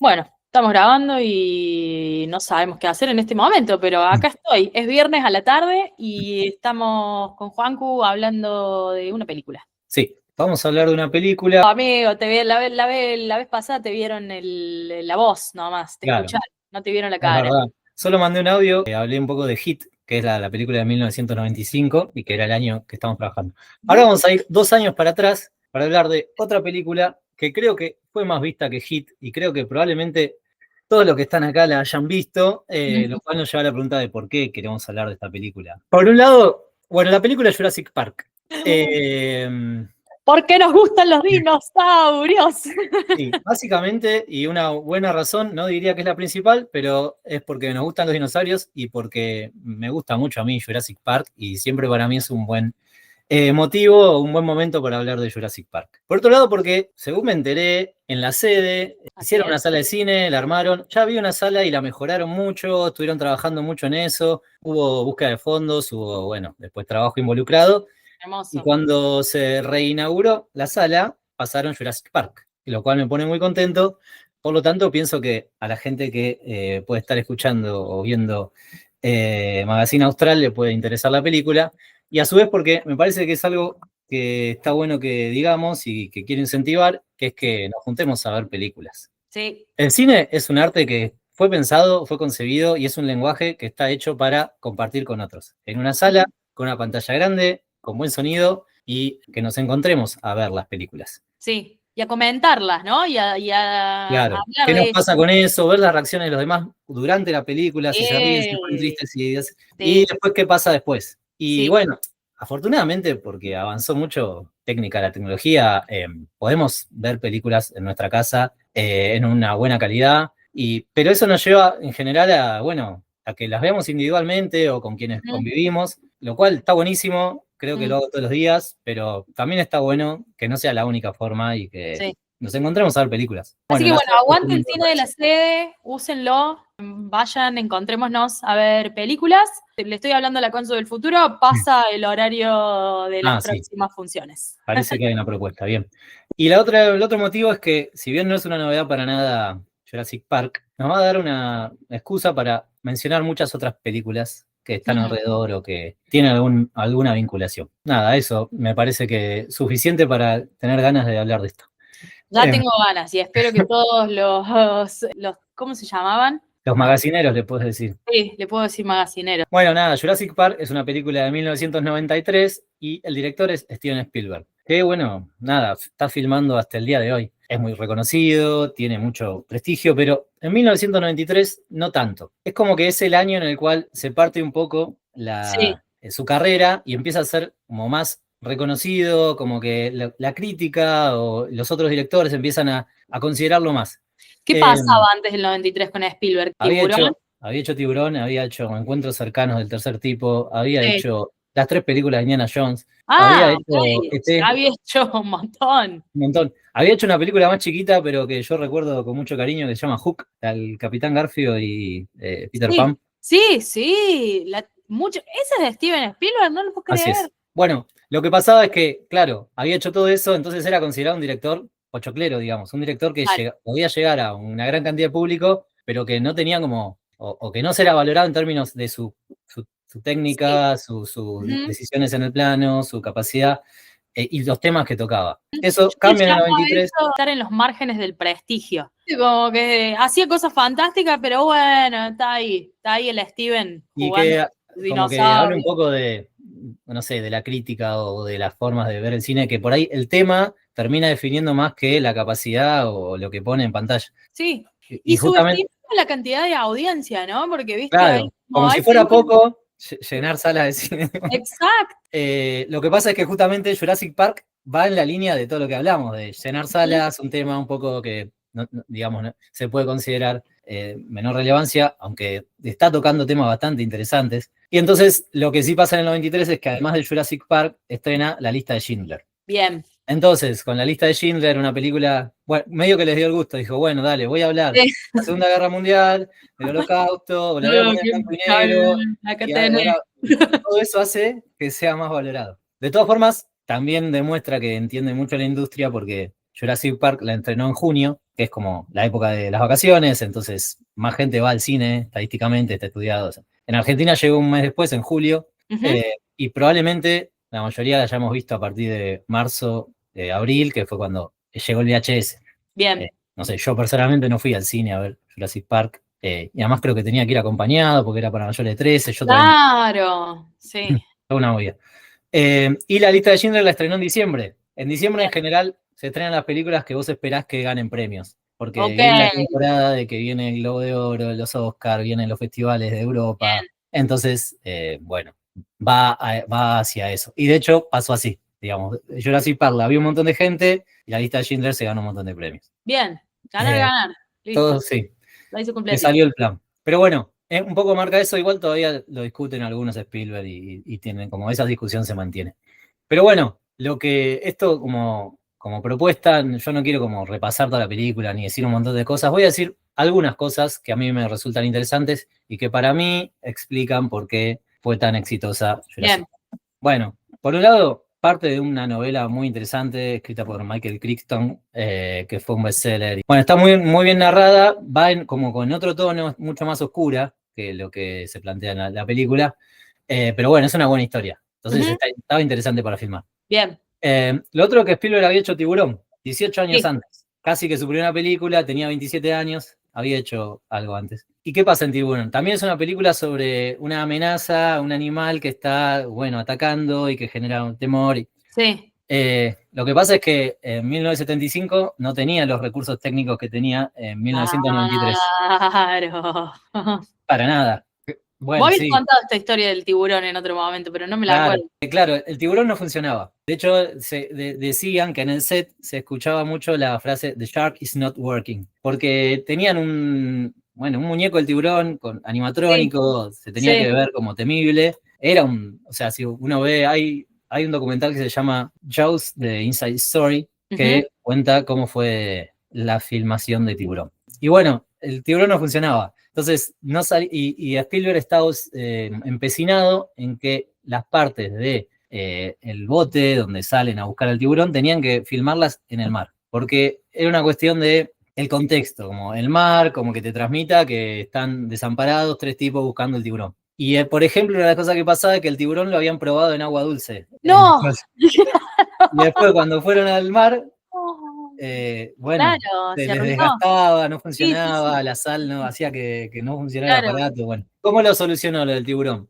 Bueno, estamos grabando y no sabemos qué hacer en este momento, pero acá estoy. Es viernes a la tarde y estamos con Juancu hablando de una película. Sí, vamos a hablar de una película. Amigo, la vez pasada te vieron la voz nomás, te Claro, escucharon, no te vieron la es cara. verdad. Solo mandé un audio, hablé un poco de Hit, que es la película de 1995 y que era el año que estamos trabajando. Ahora vamos a ir 2 años para atrás para hablar de otra película que creo que fue más vista que Hit y creo que probablemente todos los que están acá la hayan visto, lo cual nos lleva a la pregunta de por qué queremos hablar de esta película. Por un lado, bueno, la película es Jurassic Park. Porque nos gustan los dinosaurios. Sí, básicamente, y una buena razón, no diría que es la principal, pero es porque nos gustan los dinosaurios y porque me gusta mucho a mí Jurassic Park y siempre para mí es un buen motivo, un buen momento para hablar de Jurassic Park. Por otro lado, porque según me enteré, en la sede hicieron una sala de cine, la armaron, ya había una sala y la mejoraron mucho, estuvieron trabajando mucho en eso, hubo búsqueda de fondos, hubo, bueno, después trabajo involucrado. Hermoso. Y cuando se reinauguró la sala, pasaron Jurassic Park, lo cual me pone muy contento. Por lo tanto, pienso que a la gente que puede estar escuchando o viendo Magazine Austral le puede interesar la película. Y a su vez, porque me parece que es algo que está bueno que digamos y que quiero incentivar, que es que nos juntemos a ver películas. Sí. El cine es un arte que fue pensado, fue concebido y es un lenguaje que está hecho para compartir con otros. En una sala, con una pantalla grande, con buen sonido y que nos encontremos a ver las películas. Sí, y a comentarlas, ¿no? Y a Claro. hablar ¿Qué de nos ellas. pasa con eso? Ver las reacciones de los demás durante la película, si se ríen, si se ponen Sí, tristes, y sí, después qué pasa después. Y sí. bueno, afortunadamente, porque avanzó mucho técnica la tecnología, podemos ver películas en nuestra casa en una buena calidad, pero eso nos lleva en general a, bueno, a que las veamos individualmente o con quienes convivimos, lo cual está buenísimo, creo que lo hago todos los días, pero también está bueno que no sea la única forma y que Sí. nos encontremos a ver películas. Así que la bueno, sede es aguante muy el cine de la importante. sede, úsenlo, vayan, encontrémonos a ver películas. Le estoy hablando a la Consu del futuro, pasa el horario de las Sí, próximas funciones. parece que hay una propuesta, bien. Y el otro motivo es que, si bien no es una novedad para nada Jurassic Park, nos va a dar una excusa para mencionar muchas otras películas que están alrededor o que tienen alguna vinculación. Nada, eso me parece que suficiente para tener ganas de hablar de esto. Ya tengo ganas y espero que todos los ¿cómo se llamaban? Los magacineros, le puedes decir. Sí, le puedo decir magacinero. Bueno, nada, Jurassic Park es una película de 1993 y el director es Steven Spielberg. Que bueno, nada, está filmando hasta el día de hoy. Es muy reconocido, tiene mucho prestigio, pero en 1993 no tanto. Es como que es el año en el cual se parte un poco Sí. su carrera y empieza a ser como más reconocido, como que la crítica o los otros directores empiezan a considerarlo más. ¿Qué Eh, pasaba antes del 93 con Spielberg? había ¿Tiburón? hecho, había hecho Tiburón, había hecho Encuentros cercanos del tercer tipo, había Sí. hecho las 3 películas de Indiana Jones, había Ah, hecho ok. Ya había hecho un montón. un montón. Había hecho una película más chiquita, pero que yo recuerdo con mucho cariño, que se llama Hook, al Capitán Garfio y Peter Sí, Pan. sí, sí. Ese es de Steven Spielberg, no lo puedo Así creer. es. Bueno, lo que pasaba es que, claro, había hecho todo eso, entonces era considerado un director pochoclero, digamos, un director que Claro. podía llegar a una gran cantidad de público, pero que no tenía como, o que no se era valorado en términos de su Sí. técnica, sus Ujú. decisiones en el plano, su capacidad y los temas que tocaba. Eso Yo le cambia en el llamo a 93. eso estar en los márgenes del prestigio. Sí, como que hacía cosas fantásticas, pero bueno, está ahí el Steven Y jugando que con sus como que habla un dinosaurios. poco de, no sé, de la crítica o de las formas de ver el cine, que por ahí el tema termina definiendo más que la capacidad o lo que pone en pantalla. Sí, Y y justamente, subestima la cantidad de audiencia, ¿no? Porque, viste, claro, como hay si fuera películas. poco llenar salas de cine. Exacto. Lo que pasa es que justamente Jurassic Park va en la línea de todo lo que hablamos, de llenar salas, un tema un poco que, digamos, se puede considerar menor relevancia, aunque está tocando temas bastante interesantes. Y entonces lo que sí pasa en el 93 es que además de Jurassic Park, estrena La lista de Schindler. Bien. Entonces, con La lista de Schindler, una película, bueno, medio que les dio el gusto, dijo, bueno, dale, voy a hablar de la Segunda Guerra Mundial, del Holocausto, la voy a poner en blanco y negro, Acá y tenés. ahora todo eso hace que sea más valorado. De todas formas, también demuestra que entiende mucho la industria porque Jurassic Park la estrenó en junio que es como la época de las vacaciones, entonces más gente va al cine, estadísticamente está estudiado. En Argentina llegó un mes después, en julio, y probablemente la mayoría la hayamos visto a partir de marzo, abril, que fue cuando llegó el VHS. Bien. No sé, yo personalmente no fui al cine a ver Jurassic Park, y además creo que tenía que ir acompañado porque era para mayores de 13, yo todavía Claro, sí. no, una movida. Y la lista de Schindler la estrenó en diciembre. En diciembre, en general, se estrenan las películas que vos esperás que ganen premios. Porque Ok, viene la temporada de que viene el Globo de Oro, los Oscar, vienen los festivales de Europa. Entonces, bueno, va hacia eso. Y de hecho, pasó así. Digamos, Jurassic Park la vio un montón de gente y la lista de Schindler se ganó un montón de premios. bien. Ganar. Listo. Todo sí. La hizo Le completito. salió el plan. Pero bueno, un poco marca eso, igual todavía lo discuten algunos Spielberg y tienen como esa discusión se mantiene. Pero bueno, lo que esto como propuesta, yo no quiero como repasar toda la película ni decir un montón de cosas, voy a decir algunas cosas que a mí me resultan interesantes y que para mí explican por qué fue tan exitosa Jurassic Park. Bueno, por un lado, parte de una novela muy interesante escrita por Michael Crichton, que fue un bestseller. Bueno, está muy, muy bien narrada, va como con otro tono, mucho más oscura que lo que se plantea en la película, pero bueno, es una buena historia. Entonces estaba interesante para filmar. Bien. Lo otro que Spielberg había hecho Tiburón, 18 años Sí. antes. Casi que su primera película, tenía 27 años, había hecho algo antes. ¿Y qué pasa en Tiburón? También es una película sobre una amenaza, un animal que está, bueno, atacando y que genera un temor. Sí. Lo que pasa es que en 1975 no tenía los recursos técnicos que tenía en 1993. Claro. Para nada. Vos Bueno, habías sí. contado esta historia del tiburón en otro momento, pero no me la Claro, acuerdo. claro, el tiburón no funcionaba. De hecho, decían que en el set se escuchaba mucho la frase "The shark is not working", porque tenían bueno, un muñeco del tiburón con Sí, animatrónico, se tenía sí. que ver como temible. Era o sea, si uno ve, hay un documental que se llama Jaws, The Inside Story, que cuenta cómo fue la filmación de Tiburón. Y bueno, el tiburón no funcionaba. Entonces, y Spielberg estaba empecinado en que las partes de el bote donde salen a buscar al tiburón tenían que filmarlas en el mar, porque era una cuestión de el contexto, como el mar, como que te transmita que están desamparados 3 tipos buscando el tiburón. Y por ejemplo, una de las cosas que pasaba es que el tiburón lo habían probado en agua dulce. No. Y después cuando fueron al mar, bueno, Claro, se se les arruinó. desgastaba, no Sí, sí, sí. funcionaba, la sal no hacía que no funcionara el Claro. aparato. Bueno, ¿cómo lo solucionó lo del tiburón?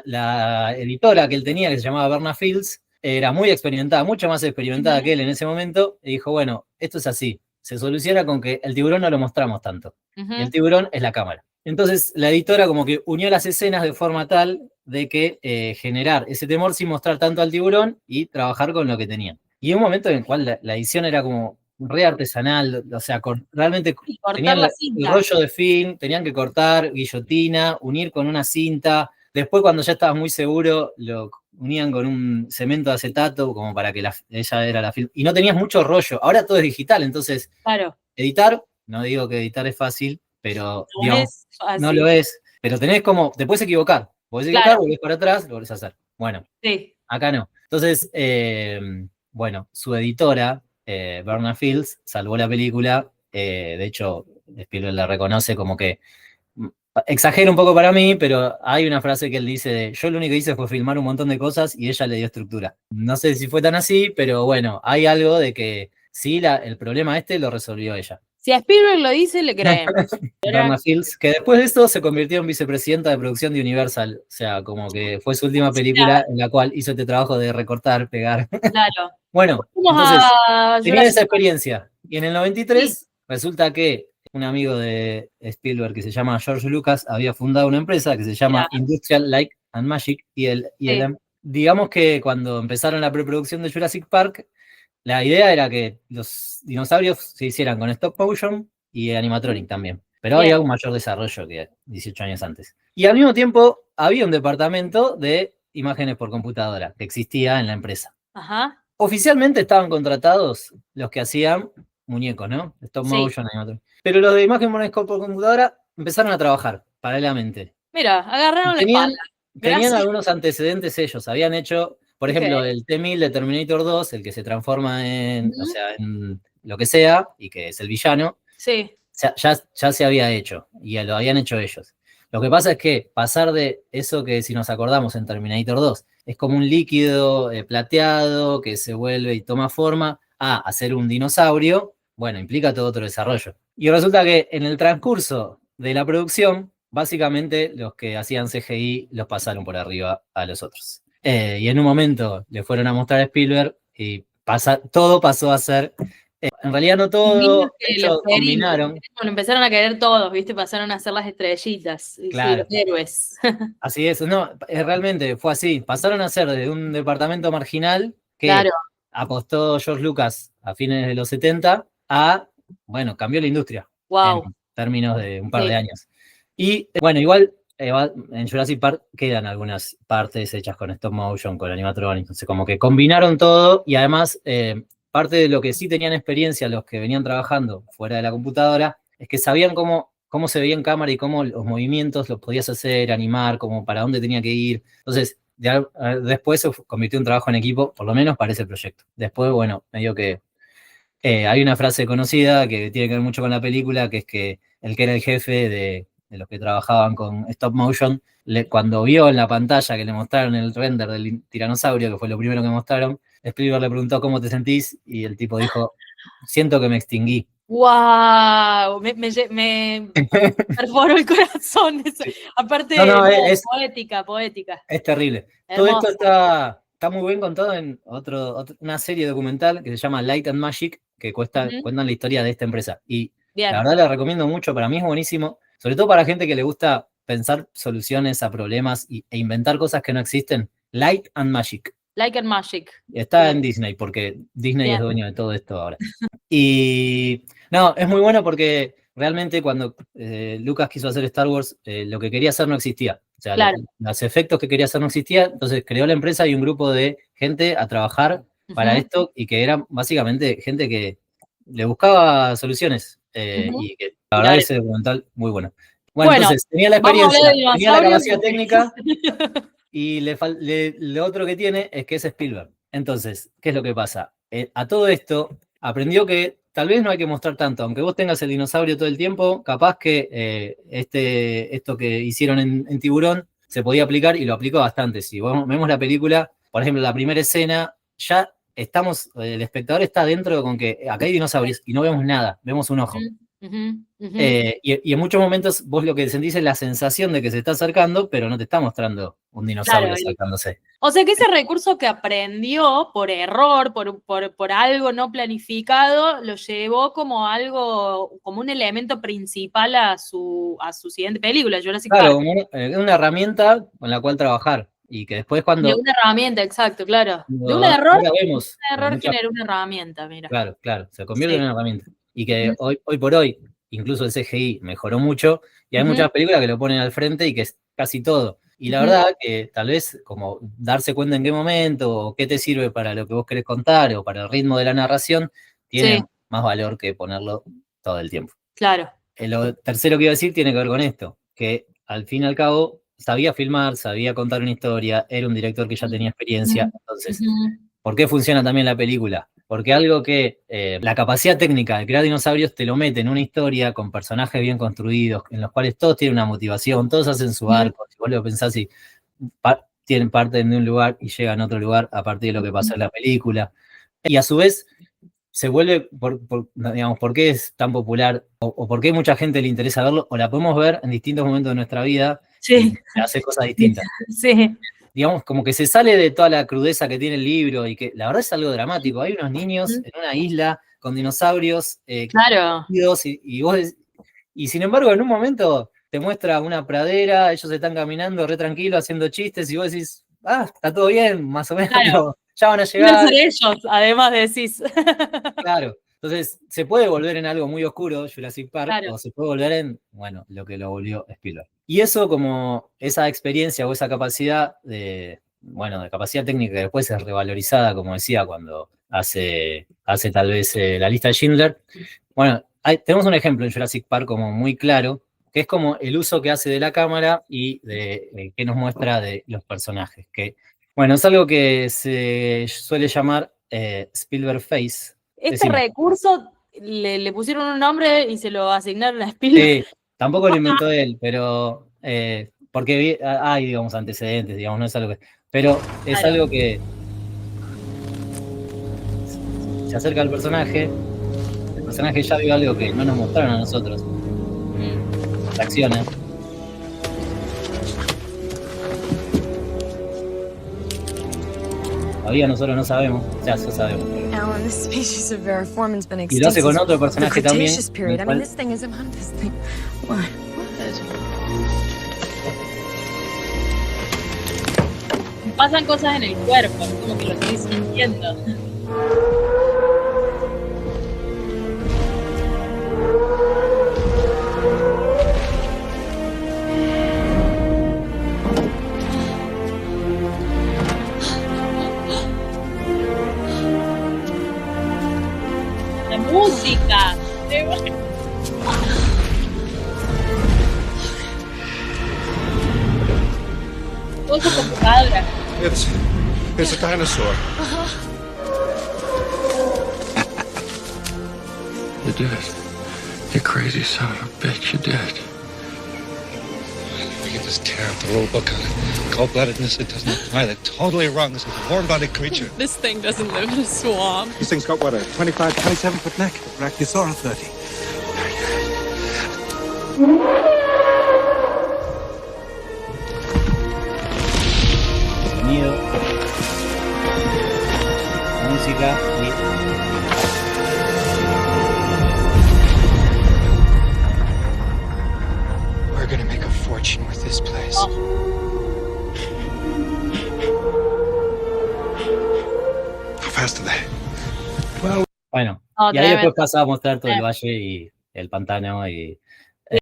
La editora que él tenía, que se llamaba Berna Fields, era muy experimentada, mucho más experimentada que él en ese momento, y dijo, bueno, esto es así, se soluciona con que el tiburón no lo mostramos tanto, y el tiburón es la cámara. Entonces la editora como que unió las escenas de forma tal de que generar ese temor sin mostrar tanto al tiburón y trabajar con lo que tenían. Y un momento en el cual la edición era como re artesanal, o sea, realmente Y cortar tenían la el cinta. rollo de film, tenían que cortar, guillotina, unir con una cinta. Después, cuando ya estabas muy seguro, lo unían con un cemento de acetato, como para que ella era la film. Y no tenías mucho rollo. Ahora todo es digital, entonces, Claro. editar, no digo que editar es fácil, pero No digamos, es no lo fácil. es. Pero tenés como, te puedes equivocar. Podés equivocar, Claro. volvés para atrás, lo volvés a hacer. Bueno, Sí. acá no. Entonces, bueno, su editora, Berna Fields, salvó la película. De hecho, Spielberg la reconoce como que exagera un poco para mí, pero hay una frase que él dice: yo lo único que hice fue filmar un montón de cosas y ella le dio estructura. No sé si fue tan así, pero bueno, hay algo de que sí, el problema lo resolvió ella. Si a Spielberg lo dice, le creemos. Berna Fields, que después de esto se convirtió en vicepresidenta de producción de Universal, o sea, como que fue su última película en la cual hizo este trabajo de recortar, pegar. Claro. Bueno, Vamos entonces, a tenía Jurassic esa Park. experiencia. Y en el Sí. 93 resulta que un amigo de Spielberg que se llama George Lucas había fundado una empresa que se Mira, llama Industrial Light and Magic, sí. digamos que cuando empezaron la preproducción de Jurassic Park, la idea era que los dinosaurios se hicieran con stop motion y animatronic también. Pero Bien. había un mayor desarrollo que 18 años antes. Y al mismo tiempo había un departamento de imágenes por computadora que existía en la empresa. Ajá. Oficialmente estaban contratados los que hacían muñecos, ¿no? Stop Sí. motion, animatronic. Pero los de imagen por computadora empezaron a trabajar paralelamente. Mira, agarraron la espalda. Tenían Gracias. algunos antecedentes ellos. Habían hecho, por Ok. ejemplo, el T-1000 de Terminator 2, el que se transforma o Ujú. sea, lo que sea, y que es el villano, Sí. ya se había hecho, y lo habían hecho ellos. Lo que pasa es que pasar de eso que, si nos acordamos en Terminator 2, es como un líquido plateado que se vuelve y toma forma, a hacer un dinosaurio, bueno, implica todo otro desarrollo. Y resulta que en el transcurso de la producción, básicamente los que hacían CGI los pasaron por arriba a los otros. Y en un momento le fueron a mostrar a Spielberg y todo pasó a ser... en realidad no Niños todo, de que los hecho querían. combinaron. Bueno, empezaron a querer todos, ¿viste? Pasaron a ser las estrellitas. Y sí, los Claro, héroes. así es. No, realmente fue así. Pasaron a ser de un departamento marginal que Claro. apostó George Lucas a fines de los 70 a, bueno, cambió la industria en Wow. términos de un par de Sí. años. Y bueno, igual en Jurassic Park quedan algunas partes hechas con stop motion, con animatronics, entonces como que combinaron todo y además parte de lo que sí tenían experiencia los que venían trabajando fuera de la computadora es que sabían cómo se veía en cámara y cómo los movimientos los podías hacer, animar, como para dónde tenía que ir. Entonces, después se convirtió en un trabajo en equipo, por lo menos para ese proyecto. Después, bueno, medio que hay una frase conocida que tiene que ver mucho con la película, que es que el que era el jefe de los que trabajaban con stop motion, cuando vio en la pantalla que le mostraron el render del tiranosaurio, que fue lo primero que mostraron, Spielberg le preguntó cómo te sentís y el tipo dijo, siento que me extinguí. ¡Wow! Me perforó el corazón. Sí. Aparte, No, no, poética, poética. es terrible. Todo esto Hermoso. está muy bien contado en una serie documental que se llama Light and Magic, que cuentan la historia de esta empresa. Y la Bien. verdad la recomiendo mucho, para mí es buenísimo, sobre todo para gente que le gusta pensar soluciones a problemas e inventar cosas que no existen. Light and Magic. Like and Magic. Está Bien. en Disney, porque Disney es Bien. dueño de todo esto ahora. Y no, es muy bueno porque realmente cuando Lucas quiso hacer Star Wars, lo que quería hacer no existía. O sea, Claro. los efectos que quería hacer no existían, entonces creó la empresa y un grupo de gente a trabajar para esto y que era básicamente gente que le buscaba soluciones y que la verdad Claro. ese documental muy bueno. Bueno, Bueno, entonces tenía la vamos a hablar experiencia, de tenía la dinosaurios. capacidad técnica y lo otro que tiene es que es Spielberg. Entonces, ¿qué es lo que pasa? A todo esto, aprendió que tal vez no hay que mostrar tanto. Aunque vos tengas el dinosaurio todo el tiempo, capaz que esto que hicieron en Tiburón se podía aplicar y lo aplicó bastante. Si vemos la película, por ejemplo, la primera escena, ya el espectador está dentro con que acá hay dinosaurios y no vemos nada, vemos un ojo. Y en muchos momentos vos lo que sentís es la sensación de que se está acercando, pero no te está mostrando un dinosaurio Claro. acercándose. O sea que ese recurso que aprendió por error, por algo no planificado, lo llevó como algo, como un elemento principal a su siguiente película, Jurassic Claro, Park. como una herramienta con la cual trabajar. Y que después De cuando, una herramienta, exacto, claro. De un cuando error, ahora vemos un error generó una herramienta, mira. claro, se convierte en Sí. una herramienta. Y que hoy por hoy, incluso el CGI mejoró mucho, y hay muchas películas que lo ponen al frente y que es casi todo. Y la verdad que tal vez como darse cuenta en qué momento, o qué te sirve para lo que vos querés contar, o para el ritmo de la narración, Sí, tiene más valor que ponerlo todo el tiempo. claro. Lo tercero que iba a decir tiene que ver con esto, que al fin y al cabo sabía filmar, sabía contar una historia, era un director que ya tenía experiencia, entonces, ¿por qué funciona también la película? Porque algo que la capacidad técnica de crear dinosaurios te lo mete en una historia con personajes bien construidos, en los cuales todos tienen una motivación, todos hacen su arco, si vos lo pensás y parten de un lugar y llegan a otro lugar a partir de lo que pasó en la película. Y a su vez se vuelve, digamos, ¿por qué es tan popular? O por qué mucha gente le interesa verlo? O la podemos ver en distintos momentos de nuestra vida y Sí, hace cosas distintas. sí. Digamos, como que se sale de toda la crudeza que tiene el libro y que la verdad es algo dramático. Hay unos niños en una isla con dinosaurios Claro. y sin embargo en un momento te muestra una pradera, ellos están caminando re tranquilos haciendo chistes y vos decís, está todo bien, más o menos, Claro. tipo, ya van a Iban a llegar. ser ellos, además decís. Claro. Entonces, se puede volver en algo muy oscuro, Jurassic Park, Claro. o se puede volver en, bueno, lo que lo volvió Spielberg. Y eso, como esa experiencia o esa capacidad de capacidad técnica que después es revalorizada, como decía, cuando hace tal vez la lista de Schindler. Bueno, tenemos un ejemplo en Jurassic Park como muy claro, que es como el uso que hace de la cámara y de qué nos muestra de los personajes. Que, bueno, es algo que se suele llamar Spielberg Face, Este Decime. recurso le pusieron un nombre y se lo asignaron a Spielberg. Sí, tampoco lo inventó él, pero porque hay, digamos, antecedentes, digamos, no es algo que... Pero es Claro. algo que se acerca al personaje, el personaje ya vio algo que no nos mostraron a nosotros, reacciona. Todavía nosotros no sabemos, ya sabemos. Alan, this species of Variformin's been Y extinct lo hace con since otro the personaje también. Cretaceous period. I mean, this thing is this thing. What? Pasan cosas en el cuerpo, como que lo estoy sintiendo. La música. Todo su computadora. It's a dinosaur. You did it. You crazy son of a bitch, you did it. We could just tear up the rule book on it. Cold-bloodedness, it doesn't apply. They're totally wrong. This is a warm-bodied creature. This thing doesn't live in a swamp. This thing's got, what, a 25, 27-foot neck? Brachiosaurus 30. Sonido, música y... We're gonna make a fortune with this place. How fast are they? Bueno, No, y ahí tremendo. después pasa a mostrar todo el valle y el pantano.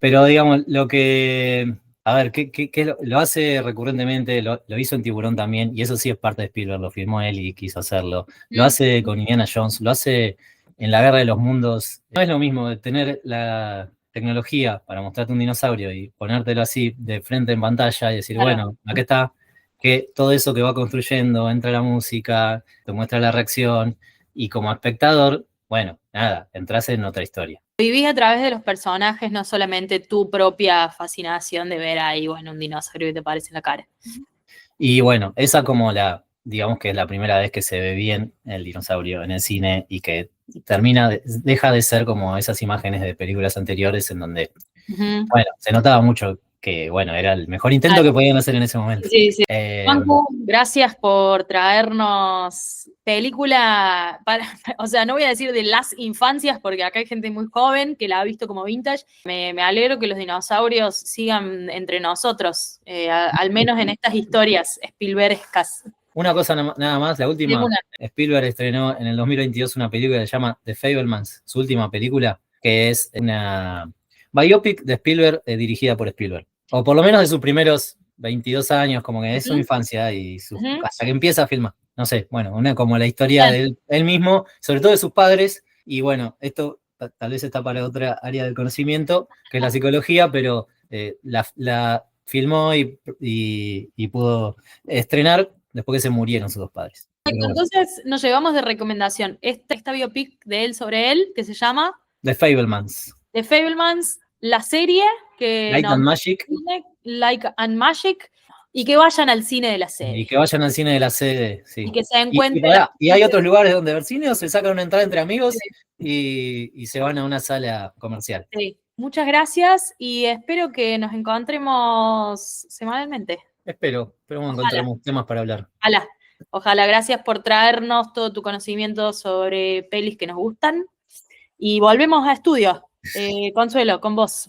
Pero digamos, lo que... A ver, ¿qué lo hace recurrentemente? Lo hizo en Tiburón también, y eso sí es parte de Spielberg, lo firmó él y quiso hacerlo. Lo hace con Indiana Jones, lo hace en La Guerra de los Mundos. No es lo mismo de tener la tecnología para mostrarte un dinosaurio y ponértelo así de frente en pantalla y decir, Claro. bueno, acá está, que todo eso que va construyendo, entra la música, te muestra la reacción, y como espectador, bueno, nada, entras en otra historia. Vivís a través de los personajes, no solamente tu propia fascinación de ver ahí, bueno, un dinosaurio que te aparece en la cara. Y bueno, esa como digamos que es la primera vez que se ve bien el dinosaurio en el cine y que deja de ser como esas imágenes de películas anteriores en donde, bueno, se notaba mucho que, bueno, era el mejor intento que podían hacer en ese momento. Sí, sí. Juanjo, gracias por traernos película o sea, no voy a decir de las infancias, porque acá hay gente muy joven que la ha visto como vintage. Me alegro que los dinosaurios sigan entre nosotros, al menos en estas historias Spielbergescas. Una cosa nada más, la última. Spielberg estrenó en el 2022 una película que se llama The Fabelmans, su última película, que es una biopic de Spielberg dirigida por Spielberg. O por lo menos de sus primeros 22 años, como que es su infancia y hasta que empieza a filmar. No sé, bueno, como la historia de él mismo, sobre todo de sus padres. Y bueno, esto tal vez está para otra área del conocimiento, que es la psicología, pero la filmó y pudo estrenar después que se murieron sus dos padres. Entonces nos llevamos de recomendación esta biopic de él sobre él, que se llama The Fabelmans. The Fabelmans, la serie que Light and Magic. Like and Magic, y que vayan al cine de la serie. Y que vayan al cine de la sede, sí. Y que se encuentren. ¿Y hay otros lugares donde ver cine o se sacan una entrada entre amigos y se van a una sala comercial? Sí. Muchas gracias y espero que nos encontremos semanalmente. Espero encontremos temas para hablar. Ojalá, gracias por traernos todo tu conocimiento sobre pelis que nos gustan. Y volvemos a estudio. Consuelo, con vos.